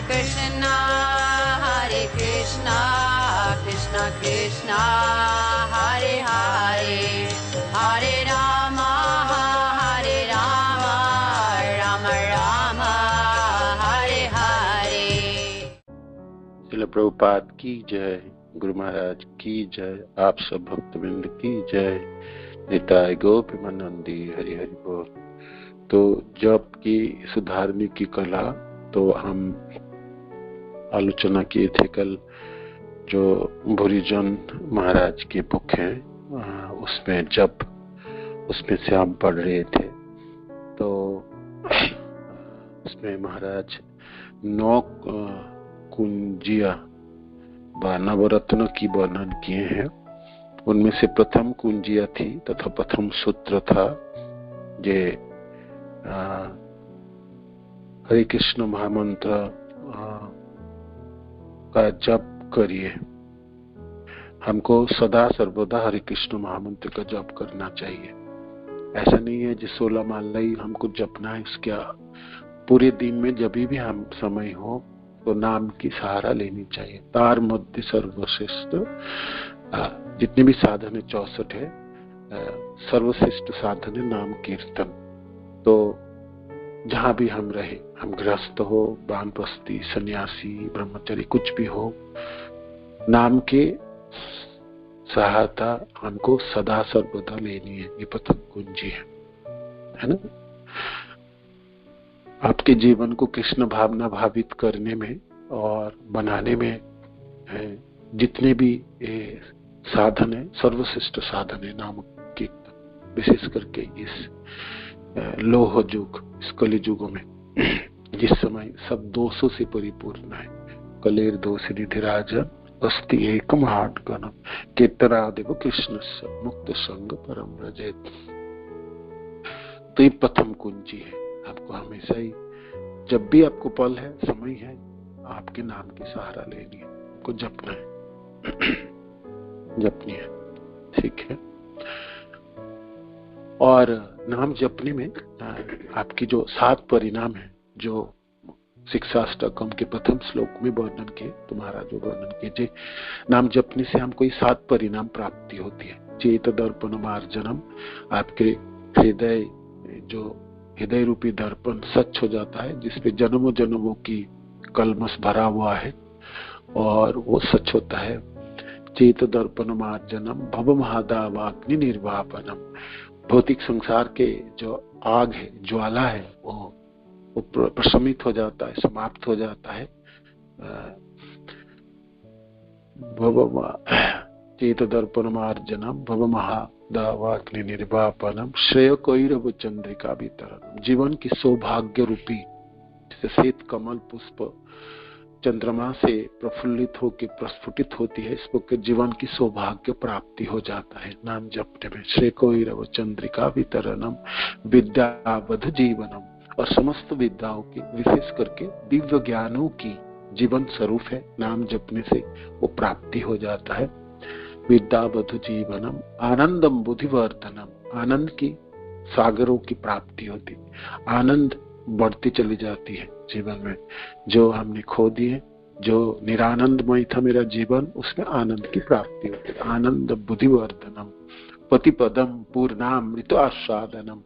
Krishna Hare Krishna Krishna Krishna Hare Hare Hare Rama Hare Rama Rama Rama Hare Hare। Srila Prabhupada की जय, गुरु महाराज की जय, आप सब भक्तवृंद की जय। निताय गोपीमानंदी हरि हरि बोल। तो जप की सुधारने की कला, तो हम आलोचना किए थे कल। जो भूरीजन महाराज की बुक है उसमें जप, उसमें से हम पढ़ रहे थे। तो उसमें महाराज 9 कुंजिया व नवरत्न की वर्णन किए हैं। उनमें से प्रथम कुंजिया थी तथा प्रथम सूत्र था ये हरे कृष्ण महामंत्र का जप करिए। हमको सदा सर्वदा हरे कृष्ण महामंत्र का जप करना चाहिए। ऐसा नहीं है जो 16 माला ही हमको जपना है, उसका पूरे दिन में जब भी हम समय हो तो नाम की सहारा लेनी चाहिए। तार मध्य सर्वश्रेष्ठ, जितने भी साधन है 64 है, सर्वश्रेष्ठ साधन है नाम कीर्तन। तो जहां भी हम रहे, हम गृहस्थ हो, वानप्रस्थी, सन्यासी, ब्रह्मचारी, कुछ भी हो, नाम के सहायता हमको सदा सर्वदा लेनी है। ये प्रथम कुंजी है ना। आपके जीवन को कृष्ण भावना भावित करने में और बनाने में जितने भी साधन है, सर्वश्रेष्ठ साधन है नाम कीर्तन। विशेष करके इस लोह युग, इस कलि युग में, जिस समय सब दोषों से परिपूर्ण है। कलेर दोष निधिराज अस्ति एक महागणम कीर्तनादेव कृष्ण मुक्त संग परम रजत। तो ये प्रथम कुंजी है। आपको हमेशा ही जब भी आपको पल है, समय है, आपके नाम की सहारा लेनी है, आपको जपना है, जपनी है। ठीक है। और नाम जपने में आपकी जो 7 परिणाम है, जो शिक्षाष्टकम के प्रथम श्लोक में वर्णन किए, तुम्हारा जो वर्णन किए, नाम जपने से हमको ये 7 परिणाम प्राप्ति होती है। चेत दर्पण मार्जनम, आपके हृदय, जो हृदय रूपी दर्पण स्वच्छ हो जाता है, जिसपे जन्मों जन्मों की कलमश भरा हुआ है और वो स्वच्छ होता है। चेत दर्पण मार्जनम भव महादावाग्नि निर्वापनम, भौतिक संसार के जो आग है, ज्वाला है, वो प्रशमित हो जाता है, समाप्त हो जाता है। चेत दर्पण मार्जनम भव महादावाग्नि निर्वापनम श्रेय कैरव चंद्रिका वितरणम, जीवन की सौभाग्य रूपी जैसे श्वेत कमल पुष्प चंद्रमा से प्रफुल्लित होकर प्रस्फुटित होती है, इस प्रकार जीवन की सौभाग्य प्राप्ति हो जाता है नाम जपने में। श्रेय कैरव चंद्रिका वितरणम विद्यावध जीवनम, और समस्त विद्याओं की, विशेष करके दिव्य ज्ञानों की जीवन स्वरूप है नाम जपने से वो प्राप्ति हो जाता है। विद्यावधु जीवनम आनंदम बुद्धिवर्धनम, आनंद की सागरों की प्राप्ति होती, आनंद बढ़ती चली जाती है जीवन में। जो हमने खो दिए, जो निरानंदमय था मेरा जीवन, उसमें आनंद की प्राप्ति होती है। आनंद बुद्धिवर्धनम पतिपदम पूर्णामृत आस्वादनम,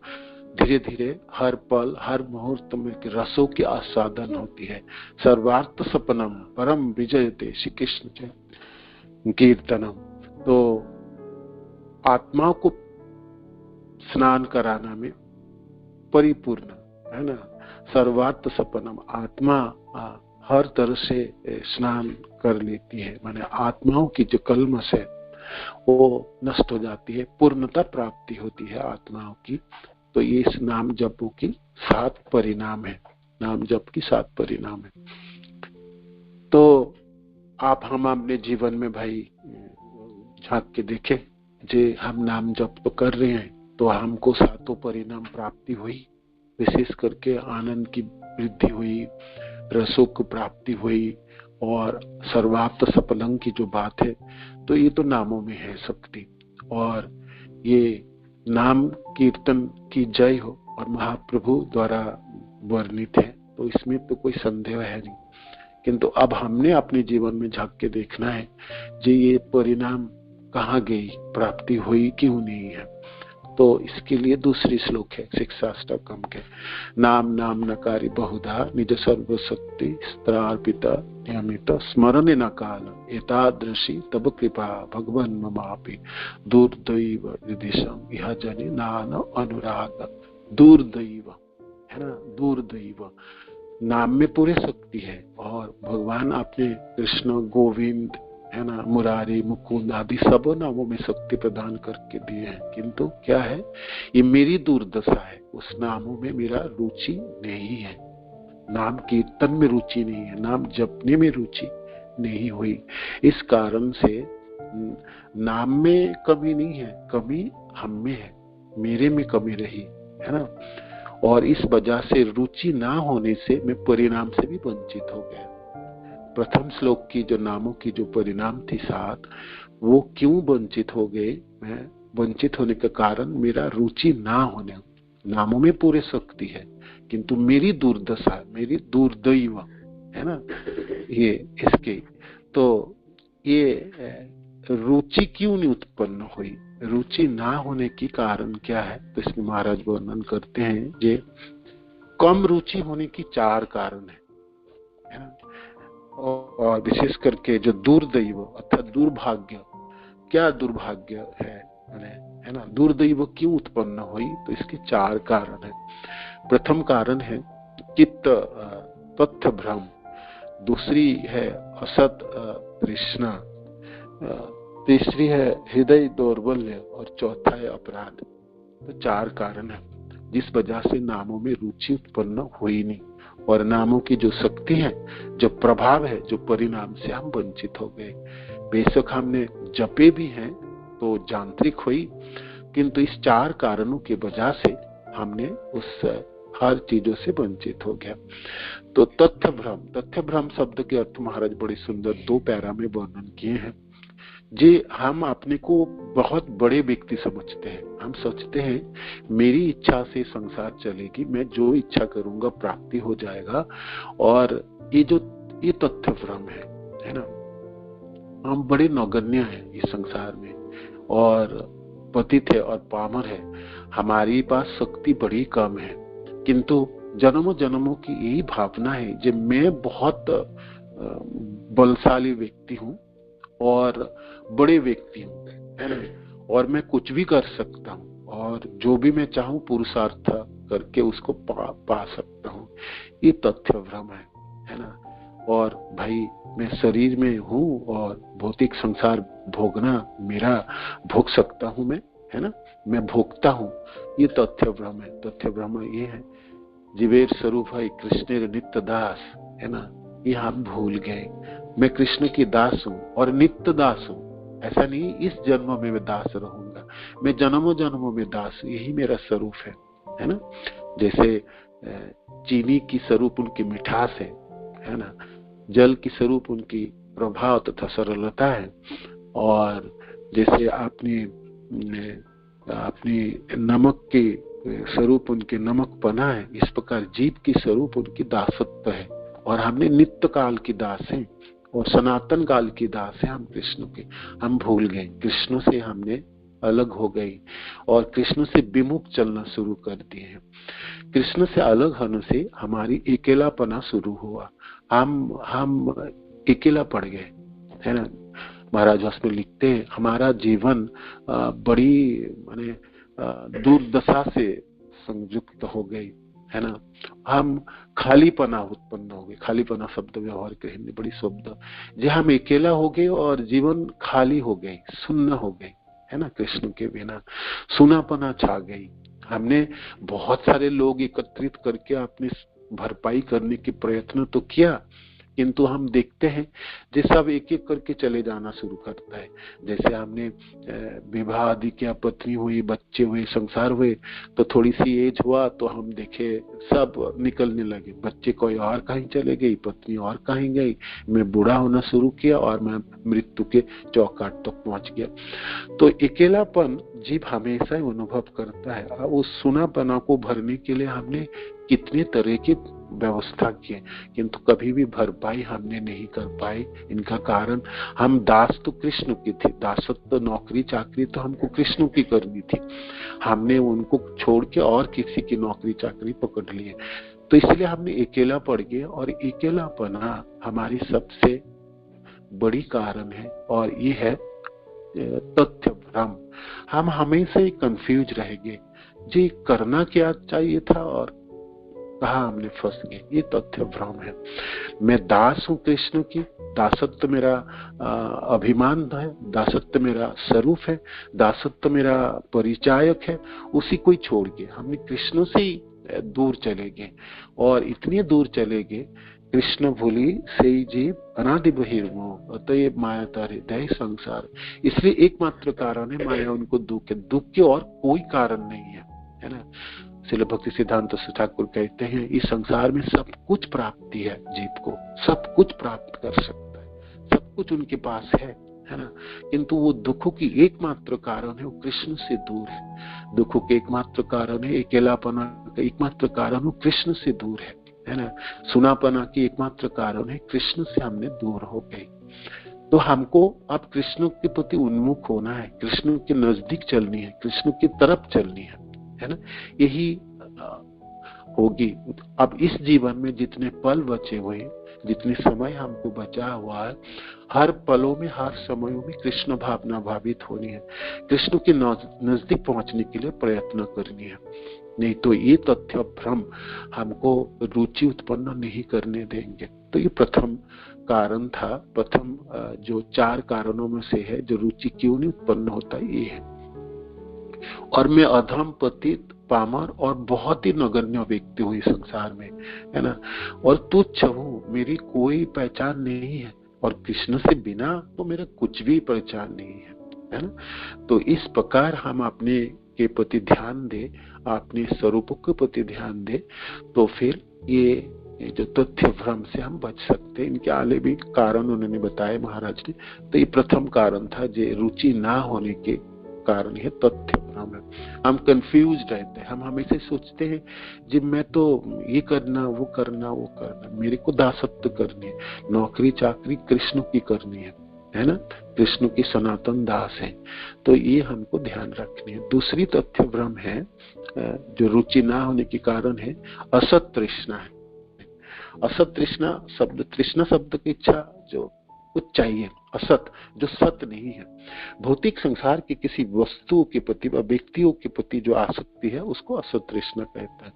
धीरे धीरे हर पल हर मुहूर्त में रसों की आस्वादन होती है। सर्वार्थ सपनम परम विजयते श्री कृष्ण कीर्तनम, तो आत्मा को स्नान कराना में परिपूर्ण है ना। सर्वार्थ सपनम, आत्मा हर तरह से स्नान कर लेती है, माने आत्माओं की जो कलमश है वो नष्ट हो जाती है, पूर्णता प्राप्ति होती है आत्माओं की। तो ये इस नाम जपों की 7 परिणाम है, नाम जप की 7 परिणाम है। तो आप हम अपने जीवन में भाई झांक के देखें, जे हम नाम जप तो कर रहे हैं, तो हमको 7 परिणाम प्राप्ति हुई। विशेष करके आनंद की वृद्धि हुई, रसों की प्राप्ति हुई, और सर्वार्थ सफलंग की जो बात है, तो ये तो नामों में है शक्ति। और ये नाम कीर्तन की जय हो और महाप्रभु द्वारा वर्णित है, तो इसमें तो कोई संदेह है नहीं किंतु अब हमने अपने जीवन में झांक के देखना है जी ये परिणाम कहाँ गई, प्राप्ति हुई क्यों नहीं है। तो इसके लिए दूसरी श्लोक है शिक्षाष्टकम के, नाम नाम नकारी बहुधा निज सर्वशक्ति स्त्रार्पित नियमित स्मरण न काल एतादृशी तब कृपा भगवन ममापि दूरदैव विदिशम यह जने नान अनुराग। दूरदैव है ना, दूरदैव नाम में पूरी शक्ति है और भगवान अपने कृष्ण गोविंद है ना, मुरारी मुकुंद आदि सब नामों में शक्ति प्रदान करके दिए हैं, किंतु क्या है ये मेरी दुर्दशा है, उस नामों में मेरा रुचि नहीं है, नाम कीर्तन में रुचि नहीं है, नाम जपने में रुचि नहीं हुई। इस कारण से नाम में कमी नहीं है, कमी हम में है, मेरे में कमी रही है ना। और इस वजह से रुचि ना होने से मैं परिणाम से भी वंचित हो गया। प्रथम श्लोक की जो नामों की जो परिणाम थी 7, वो क्यों वंचित हो गए, मैं वंचित होने का कारण मेरा रुचि ना होने, नामों में पूरे शक्ति है किंतु मेरी दुर्दशा, मेरी दुर्दैव है ना ये इसके। तो ये रुचि क्यों नहीं उत्पन्न हुई, रुचि ना होने की कारण क्या है, तो इसमें महाराज वर्णन करते हैं जे कम रुचि होने की 4 कारण है ना। और विशेष करके जो दुर्दैव अर्थात दुर्भाग्य, क्या दुर्भाग्य है ना, दुर्दैव क्यों उत्पन्न हुई, तो इसके 4 कारण है। प्रथम कारण है चित्त तथ्य भ्रम, दूसरी है असत तृष्णा, तीसरी है हृदय दौर्बल्य और चौथा है अपराध। तो 4 कारण है जिस वजह से नामों में रुचि उत्पन्न हुई नहीं और नामों की जो शक्ति है, जो प्रभाव है, जो परिणाम से हम वंचित हो गए। बेशक हमने जपे भी हैं तो यांत्रिक हुई, किंतु इस 4 कारणों की वजह से हमने उस हर चीजों से वंचित हो गया। तो तथ्य भ्रम शब्द के अर्थ महाराज बड़े सुंदर 2 पैरा में वर्णन किए हैं। जी हम अपने को बहुत बड़े व्यक्ति समझते हैं, हम सोचते हैं मेरी इच्छा से संसार चलेगी, मैं जो इच्छा करूंगा प्राप्ति हो जाएगा, और ये तथ्य भ्रम है ना। हम बड़े नौगण्य हैं इस संसार में और पतित है और पामर है, हमारी पास शक्ति बड़ी कम है, किंतु जन्मों जन्मों की यही भावना है कि मैं बहुत बलशाली व्यक्ति हूँ और बड़े व्यक्ति हूँ है ना, और मैं कुछ भी कर सकता हूँ और जो भी मैं चाहूँ पुरुषार्थ करके उसको पा सकता हूँ। ये तथ्य भ्रम है ना। और भाई मैं शरीर में हूँ और भौतिक संसार भोगना मेरा, भोग सकता हूँ मैं, है ना, मैं भोगता हूँ, ये तथ्य भ्रम है। तथ्य भ्रम ये है जीवेर स्वरूप है कृष्ण नित्य दास, है ना, ये हम भूल गए। मैं कृष्ण की दास हूँ और नित्य दास हूँ, ऐसा नहीं इस जन्म में मैं दास रहूंगा, मैं जन्मों जन्मों में दास, यही मेरा स्वरूप है ना। जैसे चीनी की स्वरूप उनकी मिठास है ना, जल की स्वरूप उनकी प्रभाव तथा सरलता है, और जैसे अपनी नमक के स्वरूप उनके नमकपना है, इस प्रकार जीव की स्वरूप उनकी दासत्व है। और हमने नित्य काल की दास हैं और सनातन काल की दास है हम कृष्ण के। हम भूल गए, कृष्ण से हमने अलग हो गई और कृष्ण से विमुख चलना शुरू कर दिए हैं। कृष्ण से अलग होने से हमारी अकेलापना शुरू हुआ, हम अकेला पड़ गए, है ना। महाराज उसमें लिखते हैं हमारा जीवन बड़ी माने दुर्दशा से संयुक्त हो गई, है ना। हम खालीपना उत्पन्न हो गए, खालीपना शब्द व्यवहार करेंगे बड़ी शब्द, जो हम अकेला हो गए और जीवन खाली हो गई, शून्य हो गई, है ना। कृष्ण के बिना सुनापना छा गई। हमने बहुत सारे लोग एकत्रित करके अपनी भरपाई करने की प्रयत्न तो किया, किंतु हम देखते हैं जे सब एक एक करके चले जाना शुरू करता है। जैसे हमने विवाह आदि किया, पत्नी हुई, बच्चे हुए, संसार हुए, तो थोड़ी सी एज हुआ तो हम देखे सब निकलने लगे, बच्चे कोई और कहीं चले गई, पत्नी और कहीं गई, मैं बूढ़ा होना शुरू किया और मैं मृत्यु के चौकाट तक पहुंच गया। तो अकेलापन जीव हमेशा अनुभव करता है। उस सुनापना को भरने के लिए हमने कितने तरह के व्यवस्था किए, किंतु कभी भी भरपाई हमने नहीं कर पाई। इनका कारण, हम दास तो कृष्ण की थे, दासत्व नौकरी चाकरी तो हमको कृष्ण की करनी थी, हमने उनको छोड़ के और किसी की नौकरी चाकरी पकड़ लिए। तो इसलिए हमने अकेला पड़ गए, और अकेलापना हमारी सबसे बड़ी कारण है, और ये है तथ्य भ्रम। हम हमेशा ही कंफ्यूज रह गए, जी करना क्या चाहिए था और कहा हमने फंस गए। ये तथ्य भ्रम है। मैं दास हूं कृष्ण की, दासत्व मेरा अभिमान है, दासत्व मेरा स्वरूप है, दासत्व मेरा परिचायक है, उसी को ही छोड़ के हमने कृष्ण से ही दूर चले गए, और इतने दूर चले गए, कृष्ण भूली सही जीव अनादि बहिर्मोह अतएव माया तारे दय संसार। इसलिए एकमात्र कारण है माया, उनको दुख है, दुख के और कोई कारण नहीं है ना। श्रील भक्ति सिद्धांत ठाकुर कहते हैं इस संसार में सब कुछ प्राप्ति है, जीव को सब कुछ प्राप्त कर सकता है, सब कुछ उनके पास है ना, किंतु वो दुखों की एकमात्र कारण है वो कृष्ण से दूर है। दुखों के एकमात्र कारण है, अकेलापना का एकमात्र कारण वो कृष्ण से दूर है ना। सुनापना की एकमात्र कारण है कृष्ण से हमने दूर हो गए। तो हमको अब कृष्ण के प्रति उन्मुख होना है, कृष्ण के नजदीक चलनी है, कृष्ण की तरफ चलनी है ना। यही होगी। अब इस जीवन में जितने पल बचे हुए, जितने समय हमको बचा हुआ है, हर पलों में हर समयों में कृष्ण भावना भावित होनी है, कृष्ण के नजदीक पहुंचने के लिए प्रयत्न करनी है। नहीं तो ये तथ्य भ्रम हमको रुचि उत्पन्न नहीं करने देंगे। तो ये प्रथम कारण था, प्रथम जो 4 कारणों में से है जो रुचि क्यों नहीं उत्पन्न होता, ये है। और मैं अधम पतित पामर और बहुत ही नगण्य व्यक्ति हुई संसार में, है ना, और तुच्छ हूँ, मेरी कोई पहचान नहीं है, और कृष्ण से बिना तो मेरा कुछ भी पहचान नहीं है ना। तो इस प्रकार हम अपने के प्रति ध्यान दे, अपने स्वरूप के प्रति ध्यान दे, तो फिर ये जो तथ्य भ्रम से हम बच सकते हैं। इनके आगे भी कारण उन्होंने बताए महाराज ने। तो ये प्रथम कारण था, जो रुचि ना होने के कारण है तथ्य भ्रम है। हम कंफ्यूज रहते हैं, हम हमेशा सोचते हैं जी मैं तो ये करना वो करना वो करना, मेरे को दासत्व करनी है, नौकरी चाकरी कृष्ण की करनी है ना, कृष्ण की सनातन दास है। तो ये हमको ध्यान रखनी है। दूसरी तथ्य भ्रम है जो रुचि ना होने के कारण है, असत तृष्णा है। असत तृष्णा शब्द, तृष्णा शब्द की इच्छा जो कुछ चाहिए, असत जो सत्य नहीं है। भौतिक संसार की किसी वस्तु के प्रति व व्यक्तियों के प्रति जो आसक्ति है उसको असत तृष्णा कहता है।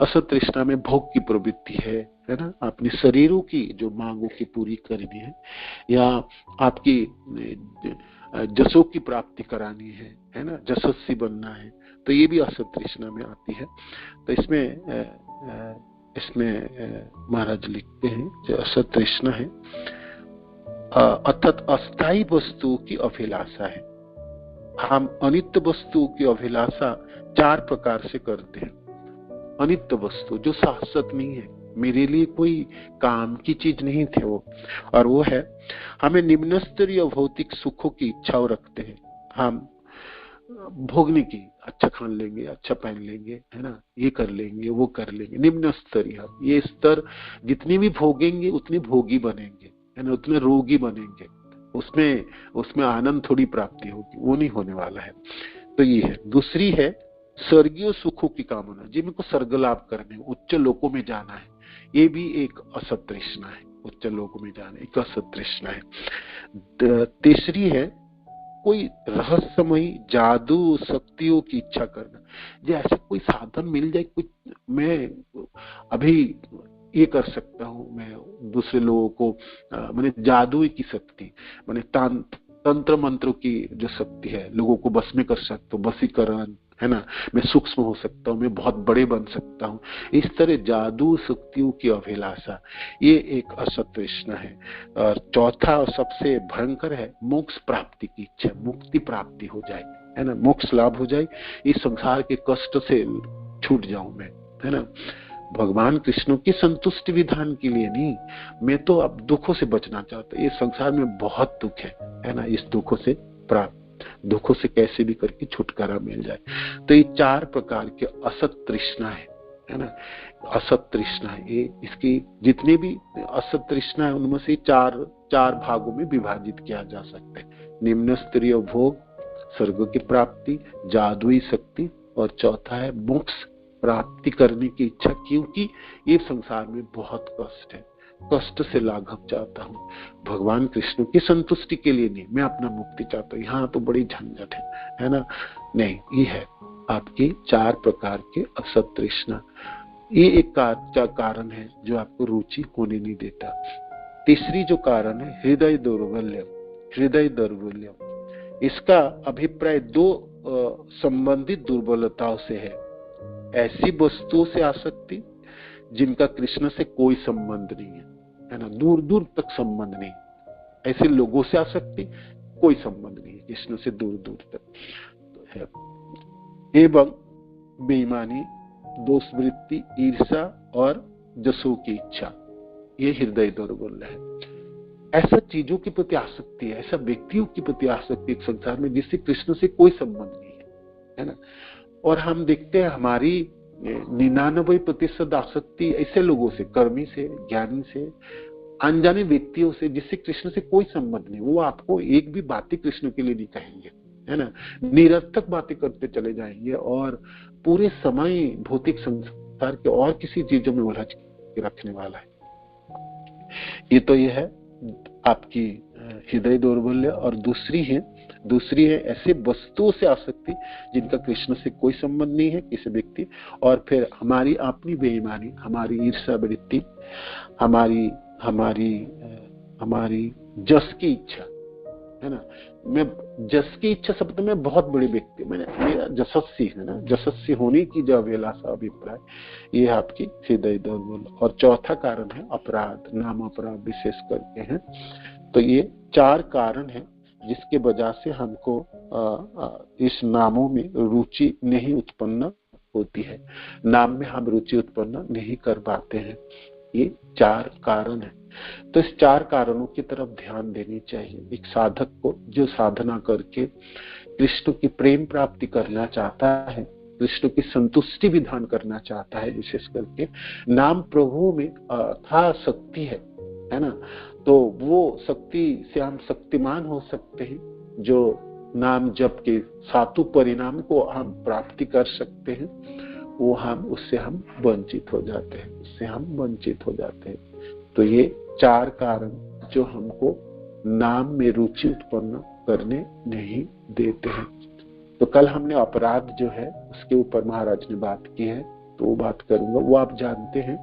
असत तृष्णा में भोग की प्रवृत्ति है ना, अपने शरीरों की जो मांगों की पूरी करनी है, या आपकी जसों की प्राप्ति करानी है ना, जशस्वी बनना है, तो ये भी असत तृष्णा में आती है। तो इसमें महाराज लिखते हैं जो असत तृष्णा है अर्थात अस्थायी वस्तु की अभिलाषा है। हम अनित्य वस्तु की अभिलाषा 4 प्रकार से करते हैं। अनित्य वस्तु जो शाश्वत नहीं है, मेरे लिए कोई काम की चीज नहीं थे वो, और वो है हमें निम्न स्तरीय भौतिक सुखों की इच्छा रखते हैं। हम भोगने की, अच्छा खान लेंगे, अच्छा पहन लेंगे, है ना, ये कर लेंगे वो कर लेंगे, निम्न स्तरीय। ये स्तर जितनी भी भोगेंगे उतनी भोगी बनेंगे, है ना, उतने रोगी बनेंगे, उसमें आनंद थोड़ी प्राप्ति होगी, वो नहीं होने वाला है। तो ये है। दूसरी है स्वर्गीय सुखों की कामना, जिनको स्वर्ग लाभ करने, उच्च लोकों में जाना है, ये भी एक असत तृष्णा है। उच्च लोकों में जाना एक असत तृष्णा है। तीसरी है कोई रहस्यमयी जादू शक्तियों की इच्छा करना, जैसे कोई साधन मिल जाए, कुछ मैं अभी ये कर सकता हूँ, मैं दूसरे लोगों को मैंने जादू की शक्ति, मैंने तंत्र मंत्रों की जो शक्ति है, लोगों को बस में कर सकता हूँ, बसीकरण, है ना, मैं सूक्ष्म हो सकता हूँ, मैं बहुत बड़े बन सकता हूँ, इस तरह जादू शक्तियों की अभिलाषा, ये एक असत तृष्णा है। और चौथा और सबसे भयंकर है मोक्ष प्राप्ति की इच्छा, मुक्ति प्राप्ति हो जाए, है ना, मोक्ष लाभ हो जाए, इस संसार के कष्ट से छूट जाऊं मैं, है ना, भगवान कृष्ण की संतुष्टि विधान के लिए नहीं, मैं तो अब दुखों से बचना चाहता, ये संसार में बहुत दुख है ना, इस दुखों से कैसे भी करके छुटकारा मिल जाए। तो ये 4 प्रकार के असत तृष्णा है है ना। असत तृष्णा, ये इसकी जितने भी असत तृष्णा है उनमें से चार भागों में विभाजित किया जा सकता है। निम्न स्तरीय भोग, स्वर्ग की प्राप्ति, जादुई शक्ति, और चौथा है मोक्ष प्राप्ति करने की इच्छा, क्योंकि ये संसार में बहुत कष्ट है, कष्ट से लाघव चाहता हूँ, भगवान कृष्ण की संतुष्टि के लिए नहीं, मैं अपना मुक्ति चाहता हूँ। यहाँ तो बड़ी झंझट है ना। नहीं, ये है आपके 4 प्रकार के असत तृष्णा। ये एक कारण है जो आपको रुचि होने नहीं देता। तीसरी जो कारण है हृदय दौर्बल्य। हृदय दौर्बल्य, इसका अभिप्राय 2 संबंधित दुर्बलताओं से है। ऐसी वस्तुओं से आसक्ति जिनका कृष्ण से कोई संबंध नहीं है ना, दूर दूर तक संबंध नहीं। ऐसे लोगों से आसक्ति, कोई संबंध नहीं है कृष्ण से, दूर दूर तक है। एवं बेईमानी, दोष वृत्ति, ईर्षा और जसों की इच्छा, ये हृदय दौर्बल्य है। ऐसा चीजों के प्रति आसक्ति है, ऐसा व्यक्तियों के प्रति आसक्ति एक संसार में जिससे कृष्ण से कोई संबंध नहीं है ना। और हम देखते हैं हमारी 99% आसक्ति ऐसे लोगों से, कर्मी से, ज्ञानी से, अनजाने व्यक्तियों से जिससे कृष्ण से कोई संबंध नहीं। वो आपको एक भी बातें कृष्ण के लिए नहीं कहेंगे, है ना, निरर्थक बातें करते चले जाएंगे और पूरे समय भौतिक संसार के और किसी चीजों में उलझ के रखने वाला है। ये तो ये है आपकी हृदय दौर्बल्य। और दूसरी है ऐसे वस्तुओं से आसक्ति जिनका कृष्ण से कोई संबंध नहीं है किसी व्यक्ति। और फिर हमारी अपनी बेईमानी, हमारी ईर्ष्या वृत्ति, हमारी जस की इच्छा, है ना। मैं जस की इच्छा शब्द में बहुत बड़े व्यक्ति, मेरा जशस्वी है ना, जशस्वी होने की जो अभिलाषा, अभिप्राय, ये आपकी हृदय दौर्बल्य। और चौथा कारण है अपराध, नाम अपराध विशेष करके हैं। तो ये 4 कारण है जिसके वजह से हमको इस नामों में रुचि नहीं उत्पन्न होती है, नाम में हम रुचि उत्पन्न नहीं कर पाते हैं। ये 4 कारण है। तो इस 4 कारणों की तरफ ध्यान देनी चाहिए एक साधक को, जो साधना करके कृष्ण की प्रेम प्राप्ति करना चाहता है, कृष्ण की संतुष्टि विधान करना चाहता है। विशेष करके नाम प्रभु में अथाह शक्ति है ना। तो वो शक्ति से हम शक्तिमान हो सकते हैं, जो नाम जप के 7 परिणाम को हम प्राप्ति कर सकते हैं, वो उससे हम वंचित हो जाते हैं, तो ये 4 कारण जो हमको नाम में रुचि उत्पन्न करने नहीं देते हैं। तो कल हमने अपराध जो है उसके ऊपर महाराज ने बात की है, तो वो बात करूंगा। वो आप जानते हैं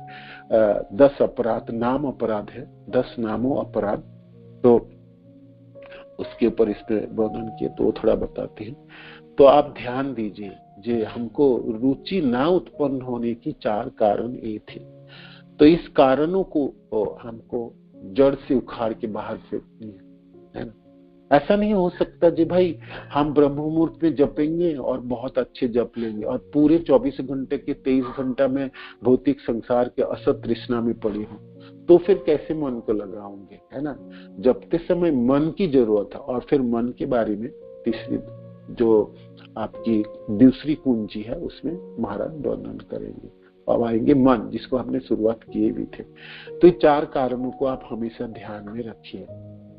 10 अपराध नाम अपराध है, 10 नामों अपराध। तो उसके ऊपर इसमें वर्णन किए, तो वो थोड़ा बताते हैं। तो आप ध्यान दीजिए, जे हमको रुचि ना उत्पन्न होने की 4 कारण ये थे। तो इस कारणों को हमको जड़ से उखाड़ के बाहर फेंकनी है ना। ऐसा नहीं हो सकता जी भाई हम ब्रह्म मुहूर्त में जपेंगे और बहुत अच्छे जप लेंगे और पूरे 24 घंटे के 23 घंटा में भौतिक संसार के असत तृष्णा में पड़ी हूँ, तो फिर कैसे मन को लगाओगे, है ना। जपते समय मन की जरूरत है। और फिर मन के बारे में तीसरी जो आपकी दूसरी कुंजी है उसमें महाराज वर्णन करेंगे। अब आएंगे मन, जिसको हमने शुरुआत किए भी थे। तो ये 4 कारणों को आप हमेशा ध्यान में रखिए,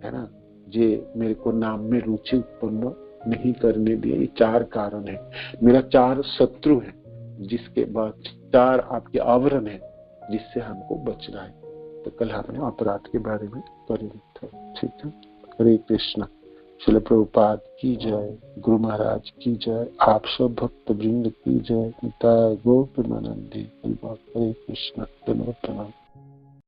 है ना। जे मेरे को नाम में रुचि उत्पन्न नहीं करने दिए, ये 4 कारण है। मेरा 4 शत्रु है, जिसके बाद 4 आपके आवरण है जिससे हमको बचना है। तो कल हमने अपराध के बारे में करेंगे, ठीक है। हरे कृष्णा। श्रील प्रभुपाद की जय, गुरु महाराज की जय, आप सब भक्त वृंद की जय। गो प्रेमानंदी। हरे कृष्णा। प्रणाम।